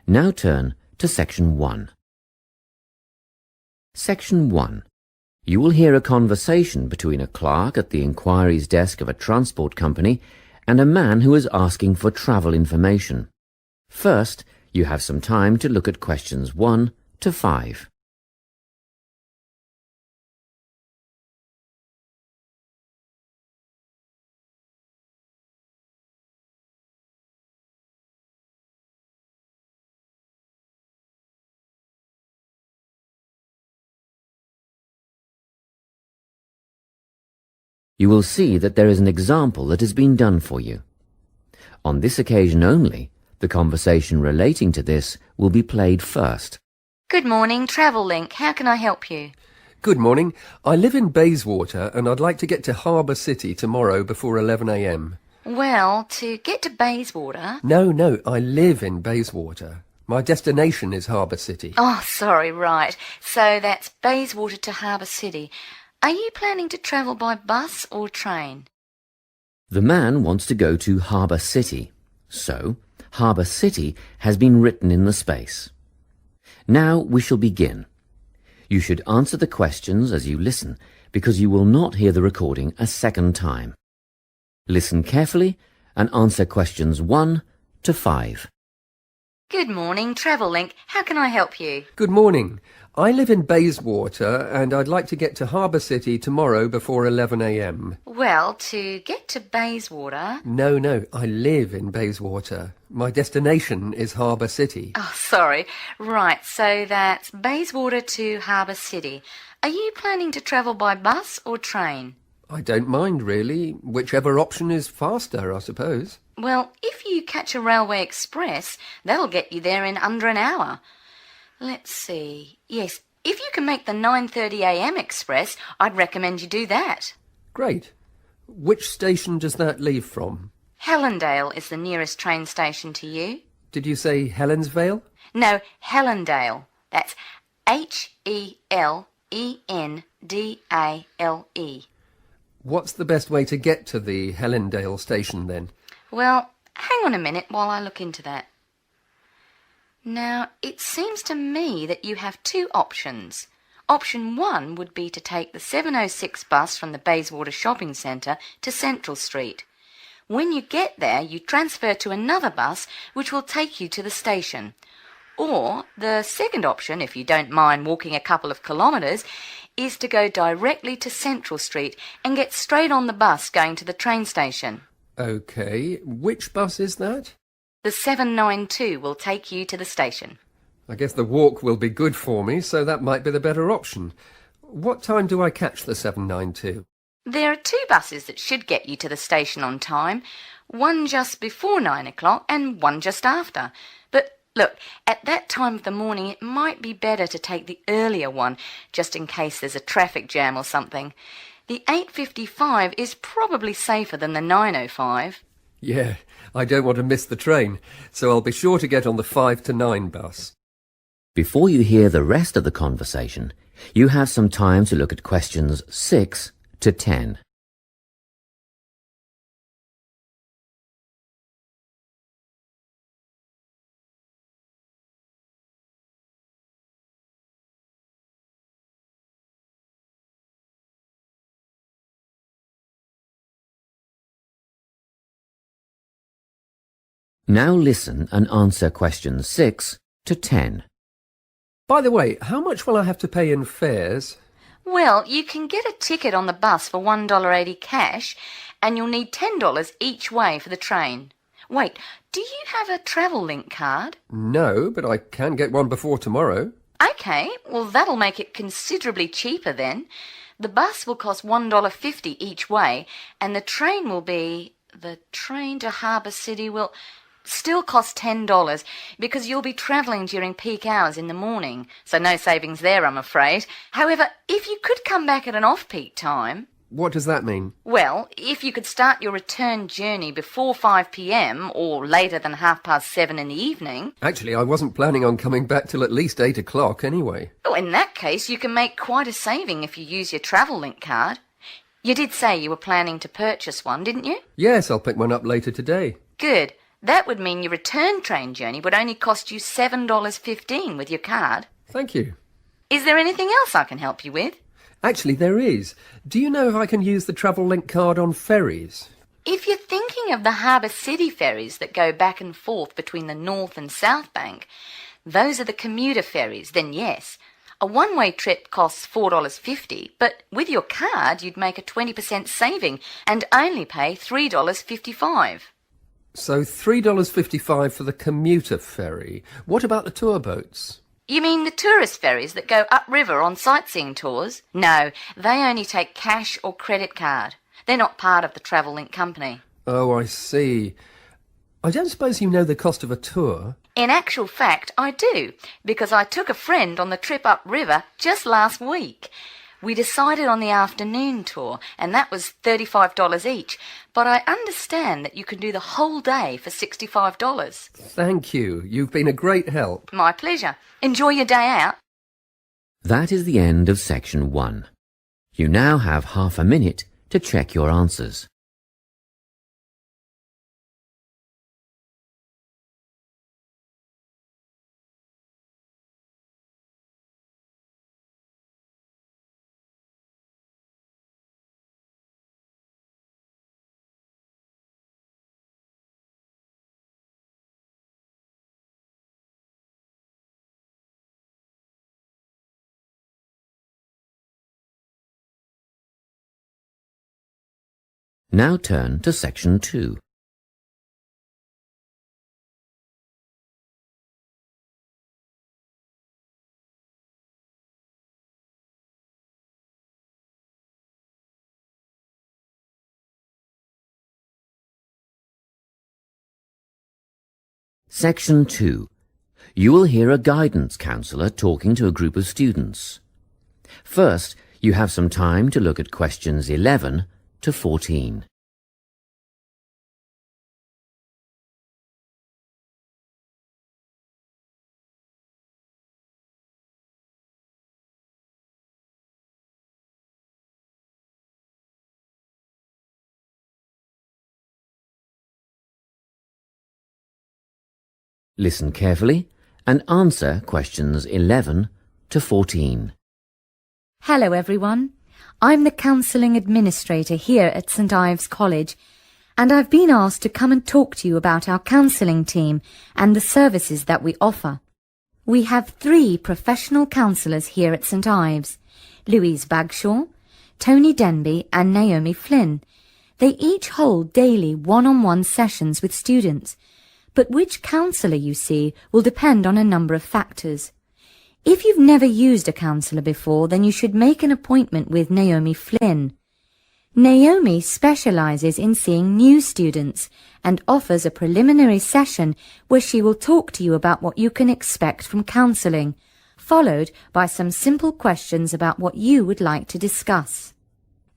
Now turn to Section 1. Section 1. You will hear a conversation between a clerk at the inquiries desk of a transport company and a man who is asking for travel information. First, you have some time to look at questions 1 to 5. You will see that there is an example that has been done for you. On this occasion only, the conversation relating to this will be played first. Good morning, Travel Link. How can I help you? Good morning. I live in Bayswater and I'd like to get to Harbour City tomorrow before 11 a.m. Well, to get to Bayswater... No, I live in Bayswater. My destination is Harbour City. Oh, sorry, right. So that's Bayswater to Harbour City. Are you planning to travel by bus or train? The man wants to go to Harbour City, so Harbour City has been written in the space. Now we shall begin. You should answer the questions as you listen, because you will not hear the recording a second time. Listen carefully and answer questions 1 to 5. Good morning, Travel Link. How can I help you? Good morning. I live in Bayswater and I'd like to get to Harbour City tomorrow before 11 a.m. Well, to get to Bayswater... No, I live in Bayswater. My destination is Harbour City. Oh, sorry. Right, so that's Bayswater to Harbour City. Are you planning to travel by bus or train? I don't mind, really. Whichever option is faster, I suppose. Well, if you catch a railway express, that'll get you there in under an hour. Let's see. Yes, if you can make the 9:30 a.m. express, I'd recommend you do that. Great. Which station does that leave from? Helendale is the nearest train station to you. Did you say Helensvale? No, Helendale. That's Helendale. What's the best way to get to the Helendale station then? Well, hang on a minute while I look into that. Now, it seems to me that you have two options. Option 1 would be to take the 7:06 bus from the Bayswater Shopping Centre to Central Street. When you get there, you transfer to another bus which will take you to the station. Or the second option, if you don't mind walking a couple of kilometres, is to go directly to Central Street and get straight on the bus going to the train station. OK. Which bus is that? The 792 will take you to the station. I guess the walk will be good for me, so that might be the better option. What time do I catch the 792? There are two buses that should get you to the station on time, one just before 9 o'clock and one just after. But look, at that time of the morning it might be better to take the earlier one, just in case there's a traffic jam or something. The 8:55 is probably safer than the 9:05. Yeah, I don't want to miss the train, so I'll be sure to get on the 5 to 9 bus. Before you hear the rest of the conversation, you have some time to look at questions 6 to 10. Now listen and answer questions 6 to 10. By the way, how much will I have to pay in fares? Well, you can get a ticket on the bus for $1.80 cash, and you'll need $10 each way for the train. Wait, do you have a Travel Link card? No, but I can get one before tomorrow. OK, well that'll make it considerably cheaper then. The bus will cost $1.50 each way, and the train will be... The train to Harbour City will... still cost $10 because you'll be travelling during peak hours in the morning, so no savings there, I'm afraid. However, if you could come back at an off-peak time... What does that mean? Well, if you could start your return journey before 5 p.m. or later than 7:30 in the evening... Actually, I wasn't planning on coming back till at least 8 o'clock anyway. Oh, in that case, you can make quite a saving if you use your Travel Link card. You did say you were planning to purchase one, didn't you? Yes, I'll pick one up later today. Good. That would mean your return train journey would only cost you $7.15 with your card. Thank you. Is there anything else I can help you with? Actually, there is. Do you know if I can use the Travel Link card on ferries? If you're thinking of the Harbour City ferries that go back and forth between the North and South Bank, those are the commuter ferries, then yes. A one-way trip costs $4.50, but with your card you'd make a 20% saving and only pay $3.55. So $3.55 for the commuter ferry. What about the tour boats? You mean the tourist ferries that go upriver on sightseeing tours? No, they only take cash or credit card. They're not part of the Travel Link company. Oh, I see. I don't suppose you know the cost of a tour? In actual fact, I do, because I took a friend on the trip upriver just last week. We decided on the afternoon tour, and that was $35 each, but I understand that you can do the whole day for $65. Thank you. You've been a great help. My pleasure. Enjoy your day out. That is the end of section 1. You now have half a minute to check your answers. Now turn to section 2. Section 2. You will hear a guidance counsellor talking to a group of students. First, you have some time to look at questions 11 to 14. Listen carefully and answer questions 11 to 14. Hello everyone. I'm the Counselling Administrator here at St Ives College, and I've been asked to come and talk to you about our counselling team and the services that we offer. We have 3 professional counsellors here at St Ives, Louise Bagshaw, Tony Denby and Naomi Flynn. They each hold daily one-on-one sessions with students, but which counsellor you see will depend on a number of factors. If you've never used a counsellor before, then you should make an appointment with Naomi Flynn. Naomi specialises in seeing new students and offers a preliminary session where she will talk to you about what you can expect from counselling, followed by some simple questions about what you would like to discuss.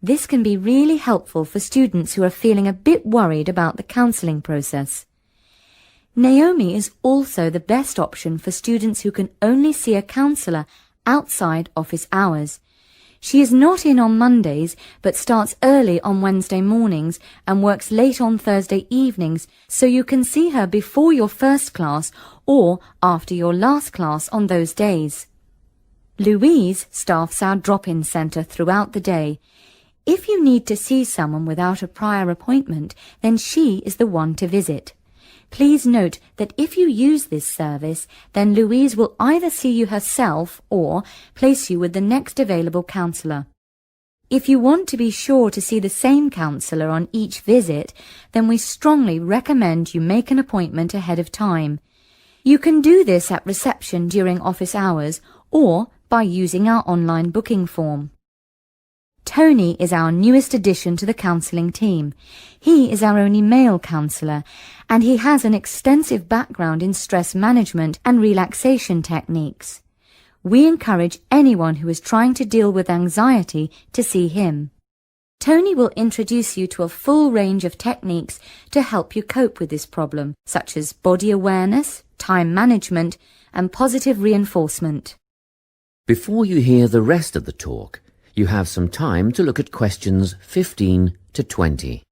This can be really helpful for students who are feeling a bit worried about the counselling process. Naomi is also the best option for students who can only see a counsellor outside office hours. She is not in on Mondays, but starts early on Wednesday mornings and works late on Thursday evenings, so you can see her before your first class or after your last class on those days. Louise staffs our drop-in centre throughout the day. If you need to see someone without a prior appointment, then she is the one to visit. Please note that if you use this service, then Louise will either see you herself or place you with the next available counsellor. If you want to be sure to see the same counsellor on each visit, then we strongly recommend you make an appointment ahead of time. You can do this at reception during office hours or by using our online booking form. Tony is our newest addition to the counselling team. He is our only male counsellor, and he has an extensive background in stress management and relaxation techniques. We encourage anyone who is trying to deal with anxiety to see him. Tony will introduce you to a full range of techniques to help you cope with this problem, such as body awareness, time management, and positive reinforcement. Before you hear the rest of the talk, you have some time to look at questions 15 to 20.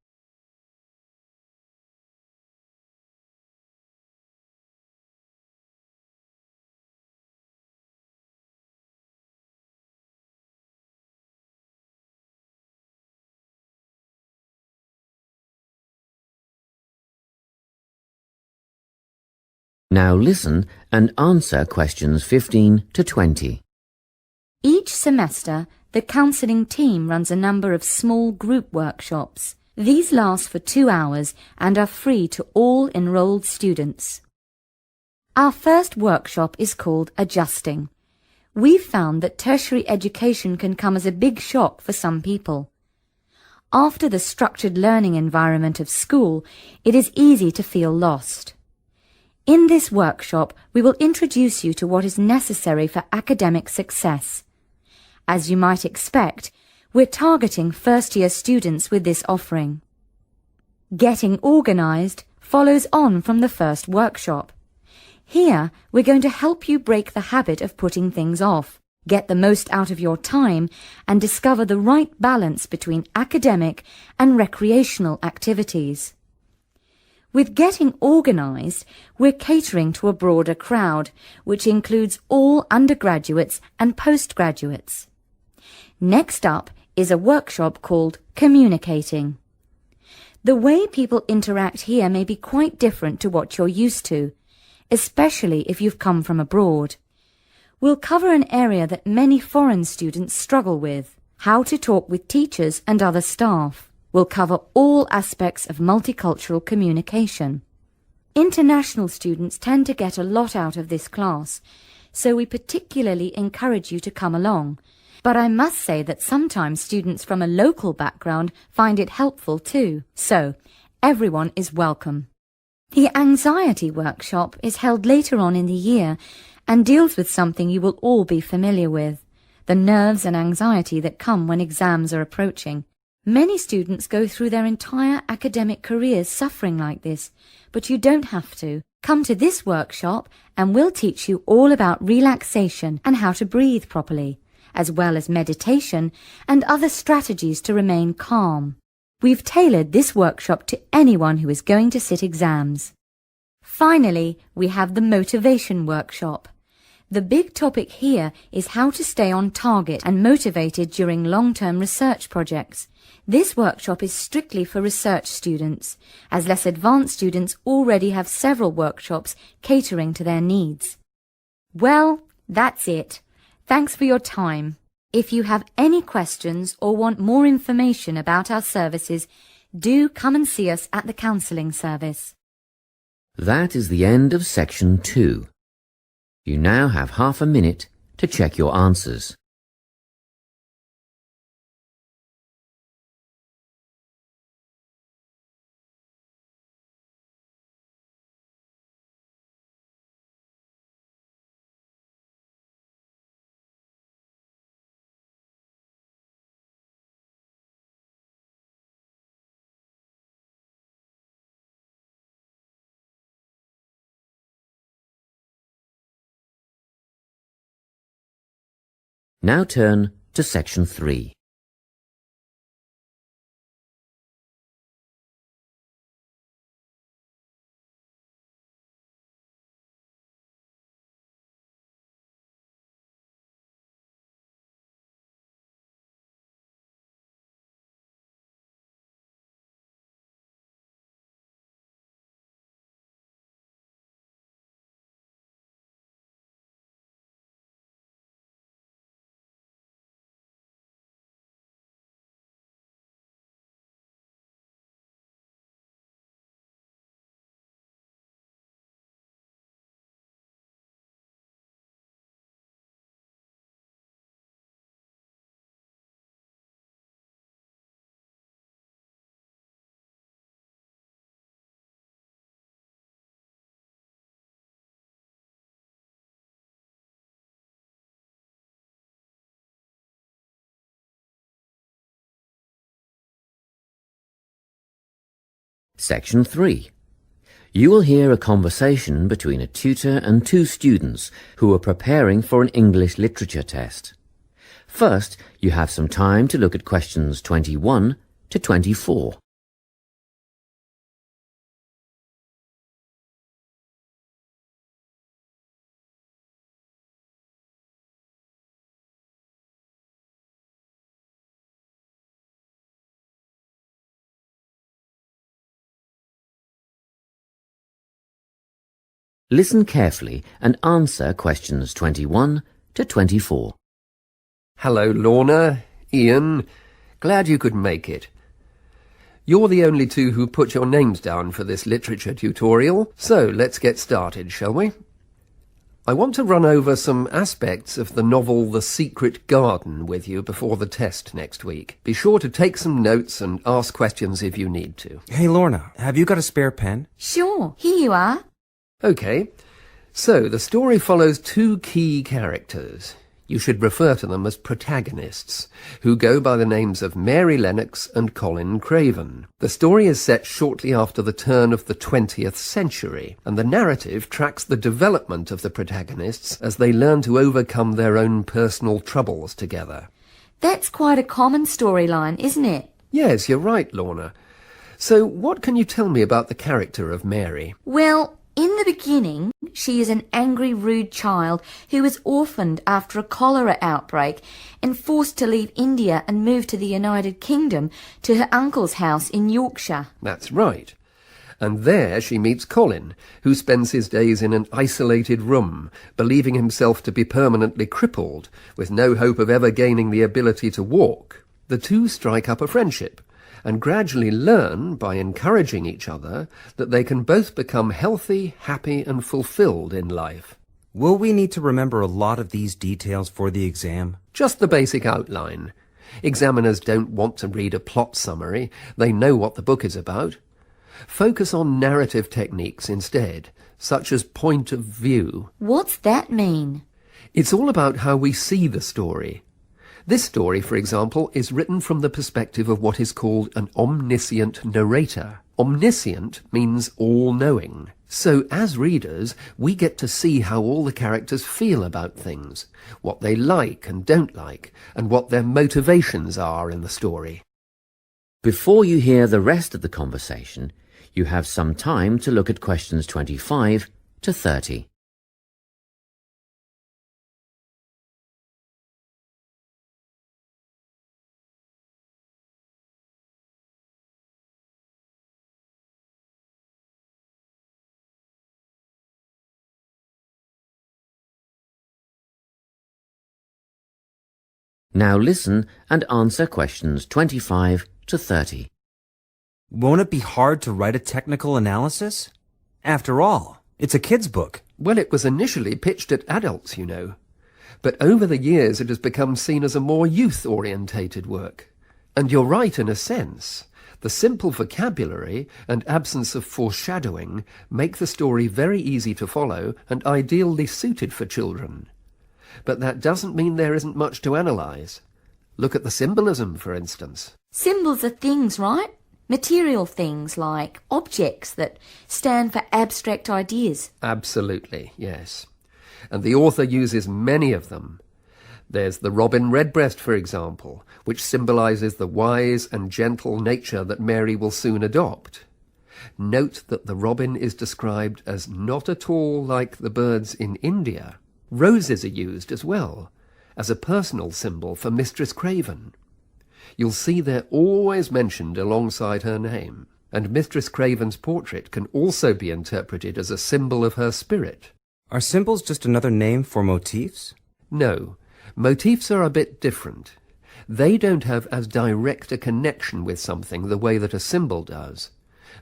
Now listen and answer questions 15 to 20. Each semester, the counselling team runs a number of small group workshops. These last for 2 hours and are free to all enrolled students. Our first workshop is called Adjusting. We've found that tertiary education can come as a big shock for some people. After the structured learning environment of school, it is easy to feel lost. In this workshop, we will introduce you to what is necessary for academic success. As you might expect, we're targeting first-year students with this offering. Getting organised follows on from the first workshop. Here, we're going to help you break the habit of putting things off, get the most out of your time, and discover the right balance between academic and recreational activities. With Getting Organised, we're catering to a broader crowd, which includes all undergraduates and postgraduates. Next up is a workshop called Communicating. The way people interact here may be quite different to what you're used to, especially if you've come from abroad. We'll cover an area that many foreign students struggle with, how to talk with teachers and other staff. We'll cover all aspects of multicultural communication. International students tend to get a lot out of this class, so we particularly encourage you to come along. But I must say that sometimes students from a local background find it helpful too, so everyone is welcome. The anxiety workshop is held later on in the year and deals with something you will all be familiar with, the nerves and anxiety that come when exams are approaching. Many students go through their entire academic careers suffering like this, but you don't have to. Come to this workshop and we'll teach you all about relaxation and how to breathe properly, as well as meditation and other strategies to remain calm. We've tailored this workshop to anyone who is going to sit exams. Finally, we have the motivation workshop. The big topic here is how to stay on target and motivated during long-term research projects. This workshop is strictly for research students, as less advanced students already have several workshops catering to their needs. Well, that's it. Thanks for your time. If you have any questions or want more information about our services, do come and see us at the counselling service. That is the end of section 2. You now have half a minute to check your answers. Now turn to section 3. Section 3. You will hear a conversation between a tutor and 2 students who are preparing for an English literature test. First, you have some time to look at questions 21 to 24. Listen carefully and answer questions 21 to 24. Hello, Lorna, Ian. Glad you could make it. You're the only two who put your names down for this literature tutorial, so let's get started, shall we? I want to run over some aspects of the novel The Secret Garden with you before the test next week. Be sure to take some notes and ask questions if you need to. Hey, Lorna, have you got a spare pen? Sure, here you are. OK, so the story follows two key characters. You should refer to them as protagonists, who go by the names of Mary Lennox and Colin Craven. The story is set shortly after the turn of the 20th century, and the narrative tracks the development of the protagonists as they learn to overcome their own personal troubles together. That's quite a common storyline, isn't it? Yes, you're right, Lorna. So what can you tell me about the character of Mary? Well, in the beginning, she is an angry, rude child who was orphaned after a cholera outbreak and forced to leave India and move to the United Kingdom to her uncle's house in Yorkshire. That's right. And there she meets Colin, who spends his days in an isolated room, believing himself to be permanently crippled, with no hope of ever gaining the ability to walk. The two strike up a friendship, and gradually learn, by encouraging each other, that they can both become healthy, happy and fulfilled in life. Will we need to remember a lot of these details for the exam? Just the basic outline. Examiners don't want to read a plot summary. They know what the book is about. Focus on narrative techniques instead, such as point of view. What's that mean? It's all about how we see the story. This story, for example, is written from the perspective of what is called an omniscient narrator. Omniscient means all-knowing. So, as readers, we get to see how all the characters feel about things, what they like and don't like, and what their motivations are in the story. Before you hear the rest of the conversation, you have some time to look at questions 25 to 30. Now listen and answer questions 25 to 30. Won't it be hard to write a technical analysis? After all, it's a kid's book. Well, it was initially pitched at adults, you know. But over the years it has become seen as a more youth-orientated work. And you're right in a sense. The simple vocabulary and absence of foreshadowing make the story very easy to follow and ideally suited for children. But that doesn't mean there isn't much to analyse. Look at the symbolism, for instance. Symbols are things, right? Material things like objects that stand for abstract ideas. Absolutely, yes. And the author uses many of them. There's the robin redbreast, for example, which symbolises the wise and gentle nature that Mary will soon adopt. Note that the robin is described as not at all like the birds in India. Roses are used as well, as a personal symbol for Mistress Craven. You'll see they're always mentioned alongside her name, and Mistress Craven's portrait can also be interpreted as a symbol of her spirit. Are symbols just another name for motifs? No, motifs are a bit different. They don't have as direct a connection with something the way that a symbol does.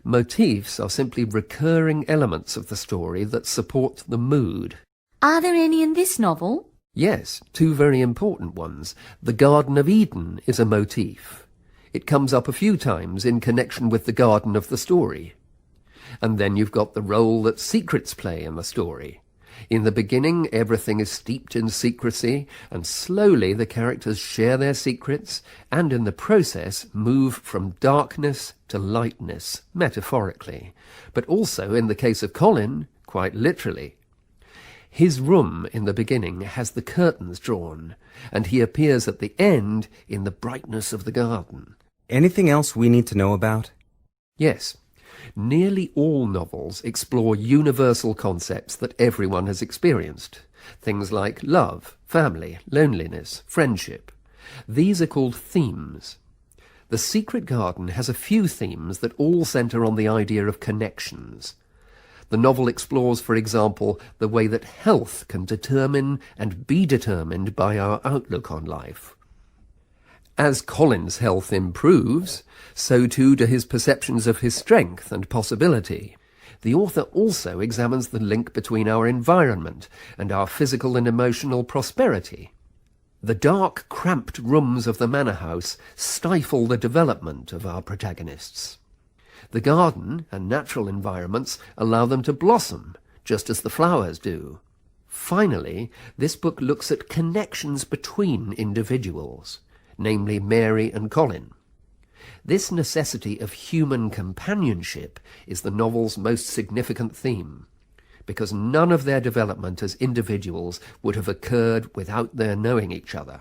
Motifs are simply recurring elements of the story that support the mood. Are there any in this novel? Yes, two very important ones. The Garden of Eden is a motif. It comes up a few times in connection with the garden of the story. And then you've got the role that secrets play in the story. In the beginning, everything is steeped in secrecy, and slowly the characters share their secrets, and in the process move from darkness to lightness, metaphorically, but also, in the case of Colin, quite literally. His room in the beginning has the curtains drawn, and he appears at the end in the brightness of the garden. Anything else we need to know about? Yes. Nearly all novels explore universal concepts that everyone has experienced. Things like love, family, loneliness, friendship. These are called themes. The Secret Garden has a few themes that all centre on the idea of connections. The novel explores, for example, the way that health can determine and be determined by our outlook on life. As Colin's health improves, so too do his perceptions of his strength and possibility. The author also examines the link between our environment and our physical and emotional prosperity. The dark, cramped rooms of the manor house stifle the development of our protagonists. The garden and natural environments allow them to blossom, just as the flowers do. Finally, this book looks at connections between individuals, namely Mary and Colin. This necessity of human companionship is the novel's most significant theme, because none of their development as individuals would have occurred without their knowing each other.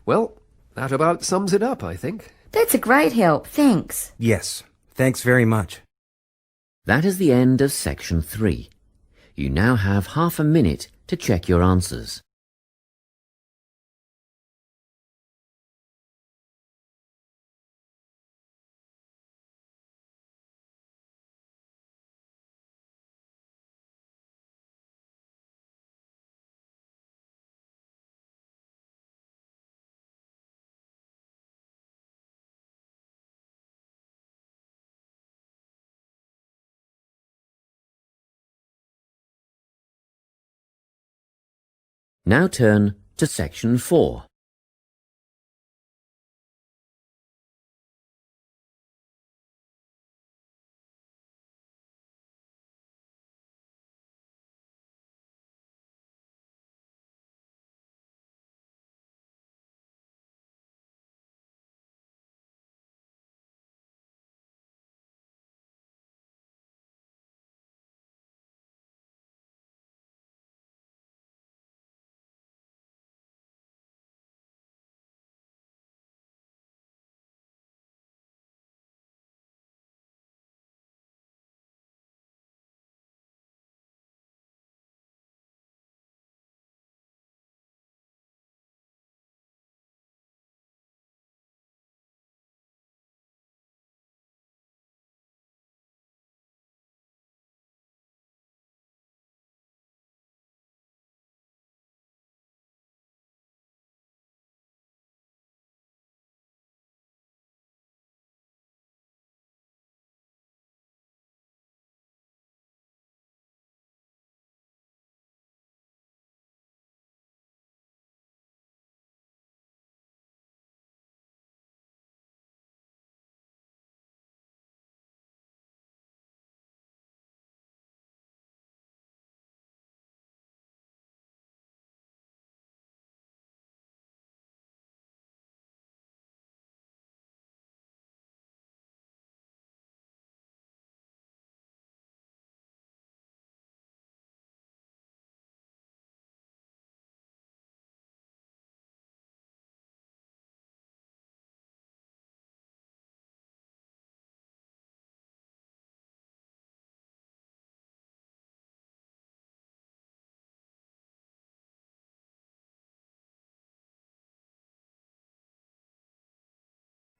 Well, that about sums it up, I think. That's a great help, thanks. Yes, thanks very much. That is the end of section 3. You now have half a minute to check your answers. Now turn to section 4.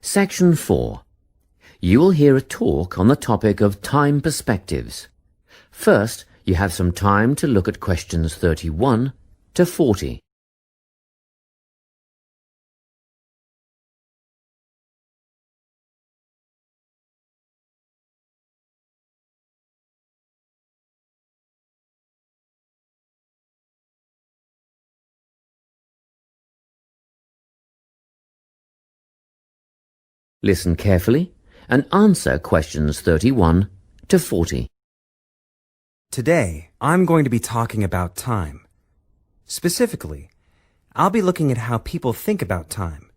Section 4. You will hear a talk on the topic of time perspectives. First, you have some time to look at questions 31 to 40. Listen carefully and answer questions 31 to 40. Today, I'm going to be talking about time. Specifically, I'll be looking at how people think about time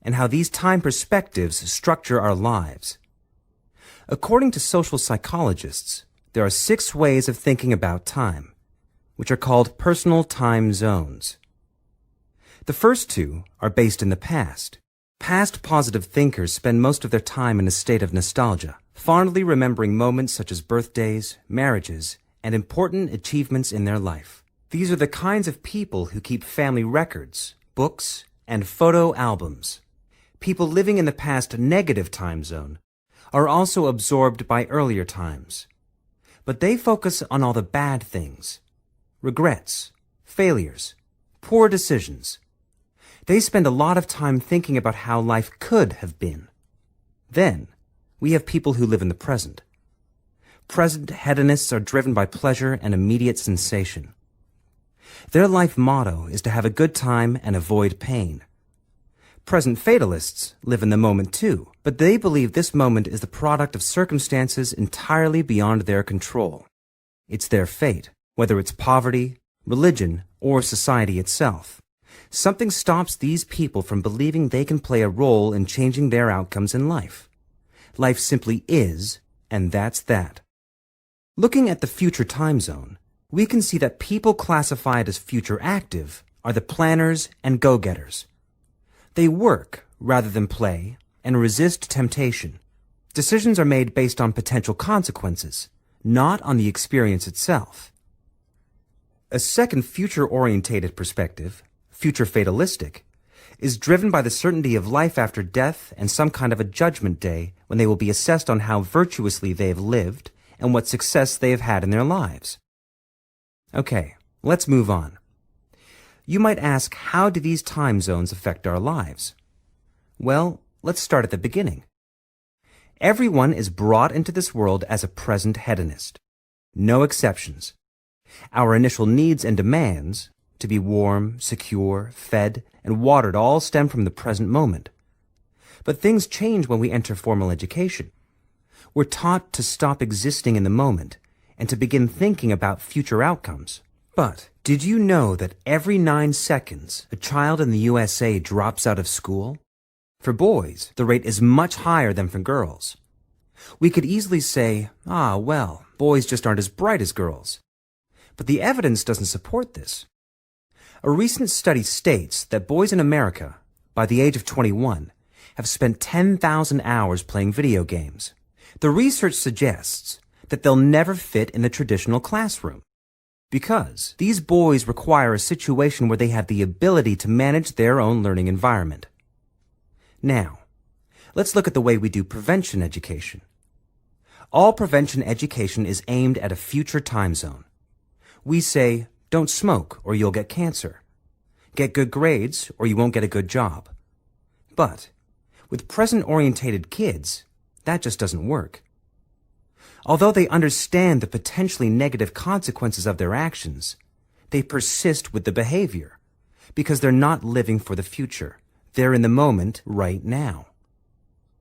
and how these time perspectives structure our lives. According to social psychologists, there are 6 ways of thinking about time, which are called personal time zones. The first 2 are based in the past. Past positive thinkers spend most of their time in a state of nostalgia, fondly remembering moments such as birthdays, marriages, and important achievements in their life. These are the kinds of people who keep family records, books, and photo albums. People living in the past negative time zone are also absorbed by earlier times, But they focus on all the bad things. Regrets, failures, poor decisions. They spend a lot of time thinking about how life could have been. Then, we have people who live in the present. Present hedonists are driven by pleasure and immediate sensation. Their life motto is to have a good time and avoid pain. Present fatalists live in the moment too, but they believe this moment is the product of circumstances entirely beyond their control. It's their fate, whether it's poverty, religion, or society itself. Something stops these people from believing they can play a role in changing their outcomes in life. Life simply is, and that's that. Looking at the future time zone, we can see that people classified as future active are the planners and go-getters. They work rather than play and resist temptation. Decisions are made based on potential consequences, not on the experience itself. A second future-orientated perspective, future fatalistic, is driven by the certainty of life after death and some kind of a judgment day when they will be assessed on how virtuously they have lived and what success they have had in their lives. Okay, let's move on. You might ask, how do these time zones affect our lives? Well, let's start at the beginning. Everyone is brought into this world as a present hedonist. No exceptions. Our initial needs and demands, to be warm, secure, fed, and watered, all stem from the present moment. But things change when we enter formal education. We're taught to stop existing in the moment and to begin thinking about future outcomes. But did you know that every 9 seconds a child in the USA drops out of school? For boys, the rate is much higher than for girls. We could easily say, well, boys just aren't as bright as girls. But the evidence doesn't support this. A recent study states that boys in America, by the age of 21, have spent 10,000 hours playing video games. The research suggests that they'll never fit in the traditional classroom, because these boys require a situation where they have the ability to manage their own learning environment. Now, let's look at the way we do prevention education. All prevention education is aimed at a future time zone. We say, don't smoke or you'll get cancer. Get good grades or you won't get a good job. But with present-orientated kids, that just doesn't work. Although they understand the potentially negative consequences of their actions, they persist with the behavior because they're not living for the future. They're in the moment right now.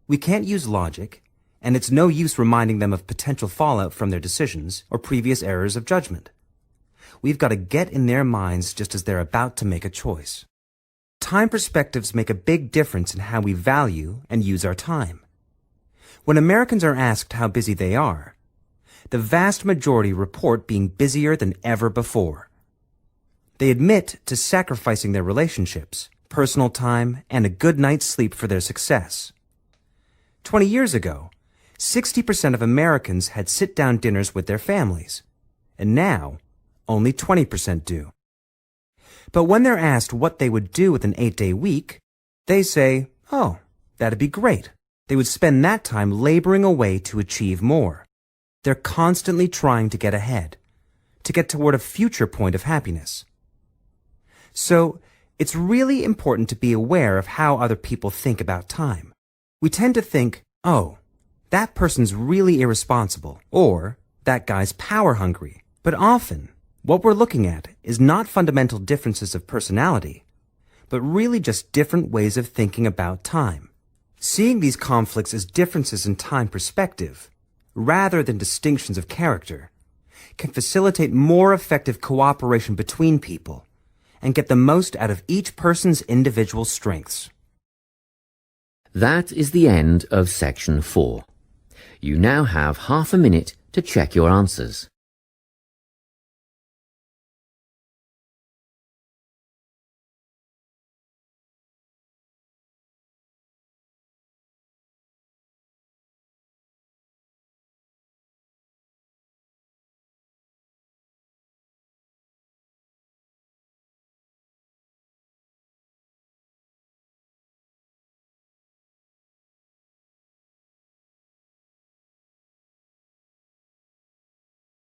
We can't use logic, and it's no use reminding them of potential fallout from their decisions or previous errors of judgment. We've got to get in their minds just as they're about to make a choice. Time perspectives make a big difference in how we value and use our time. When Americans are asked how busy they are, the vast majority report being busier than ever before. They admit to sacrificing their relationships, personal time, and a good night's sleep for their success. 20 years ago, 60% of Americans had sit-down dinners with their families, and now only 20% do. But when they're asked what they would do with an 8-day week, they say, that'd be great. They would spend that time laboring away to achieve more. They're constantly trying to get ahead, to get toward a future point of happiness. So, it's really important to be aware of how other people think about time. We tend to think, that person's really irresponsible, or that guy's power hungry. But often, what we're looking at is not fundamental differences of personality, but really just different ways of thinking about time. Seeing these conflicts as differences in time perspective, rather than distinctions of character, can facilitate more effective cooperation between people and get the most out of each person's individual strengths. That is the end of section 4. You now have half a minute to check your answers.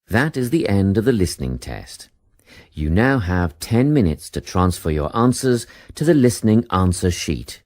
That is the end of the listening test. You now have 10 minutes to transfer your answers to the listening answer sheet.